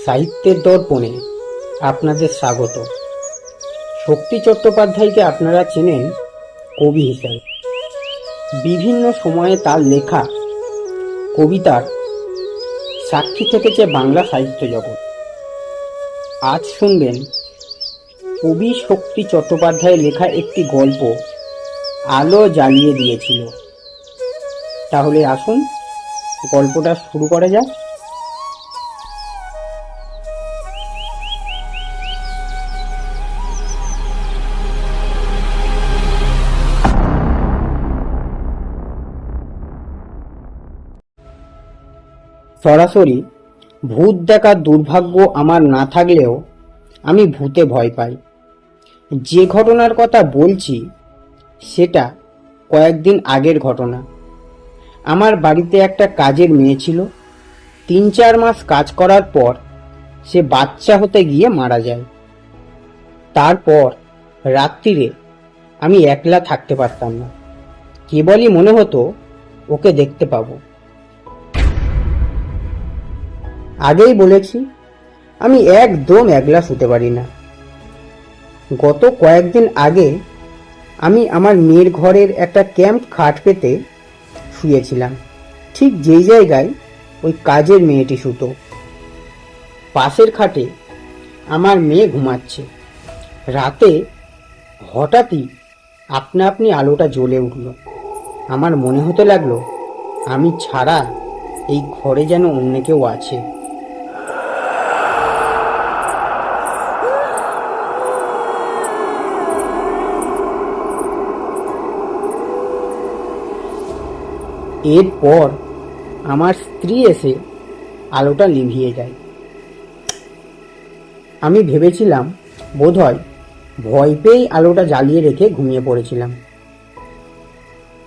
সাহিত্যের দর্পণে আপনাদের স্বাগত। শক্তি চট্টোপাধ্যায়কে আপনারা চেনেন কবি হিসাবে। বিভিন্ন সময়ে তার লেখা কবিতার সাক্ষী থেকেছে বাংলা সাহিত্য জগৎ। আজ শুনবেন কবি শক্তি চট্টোপাধ্যায়ের লেখা একটি গল্প আলো জ্বালিয়ে দিয়েছিল। তাহলে আসুন গল্পটা শুরু করা যাক। সরাসরি ভূত দেখার দুর্ভাগ্য আমার না থাকলেও আমি ভূতে ভয় পাই। যে ঘটনার কথা বলছি সেটা কয়েকদিন আগের ঘটনা। আমার বাড়িতে একটা কাজের মেয়ে ছিল। 3-4 মাস কাজ করার পর সে বাচ্চা হতে গিয়ে মারা যায়। তারপর রাত্রিরে আমি একলা থাকতে পারতাম না। কেবলই মনে হতো ওকে দেখতে পাবো। আগেই বলেছি আমি একদম একলা শুতে পারি না। গত কয়েকদিন আগে আমি আমার মেয়ের ঘরের একটা ক্যাম্প খাট পেতে শুয়েছিলাম, ঠিক যেই জায়গায় ওই কাজের মেয়েটি শুতো। পাশের খাটে আমার মেয়ে ঘুমাচ্ছে। রাতে হঠাৎই আপনা আপনি আলোটা জ্বলে উঠল। আমার মনে হতে লাগলো আমি ছাড়া এই ঘরে যেন অন্য কেউ আছে। এরপর আমার স্ত্রী এসে আলোটা নিভিয়ে যায়। আমি ভেবেছিলাম বোধহয় ভয় পেয়েই আলোটা জ্বালিয়ে রেখে ঘুমিয়ে পড়েছিলাম।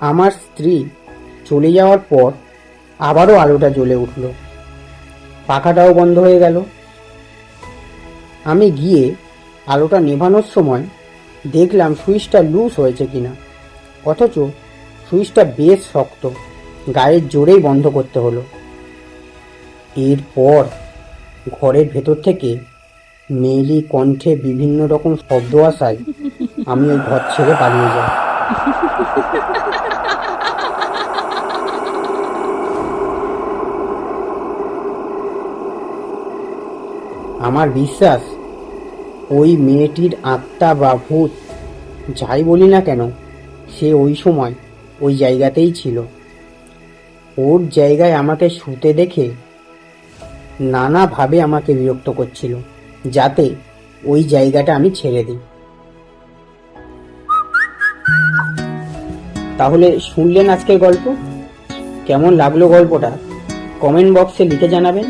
আমার স্ত্রী চলে যাওয়ার পর আবারও আলোটা জ্বলে উঠল। পাখাটাও বন্ধ হয়ে গেল। আমি গিয়ে আলোটা নেভানোর সময় দেখলাম সুইচটা লুজ হয়েছে কিনা, অথচ সুইচটা বেশ শক্ত, গায়ের জোরেই বন্ধ করতে হলো। এরপর ঘরের ভেতর থেকে মেয়েলি কণ্ঠে বিভিন্ন রকম শব্দ আসায় আমি ওই ঘর ছেড়ে পালিয়ে যাই। আমার বিশ্বাস ওই মেয়েটির আত্মা বা ভূত যাই বলি না কেন, সে ওই সময় ওই জায়গাতেই ছিল। ওর জায়গায় আমাকে শুতে দেখে নানাভাবে আমাকে বিরক্ত করছিল, যাতে ওই জায়গাটা আমি ছেড়ে দিই। তাহলে শুনলেন আজকের গল্প। কেমন লাগলো গল্পটা কমেন্ট বক্সে লিখে জানাবেন।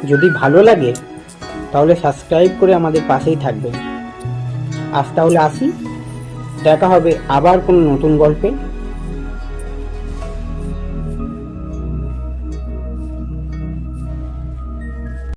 যদি ভালো লাগে তাহলে সাবস্ক্রাইব করে আমাদের পাশেই থাকবেন। আজ তাহলে আসি, দেখা হবে আবার কোনো নতুন গল্পে।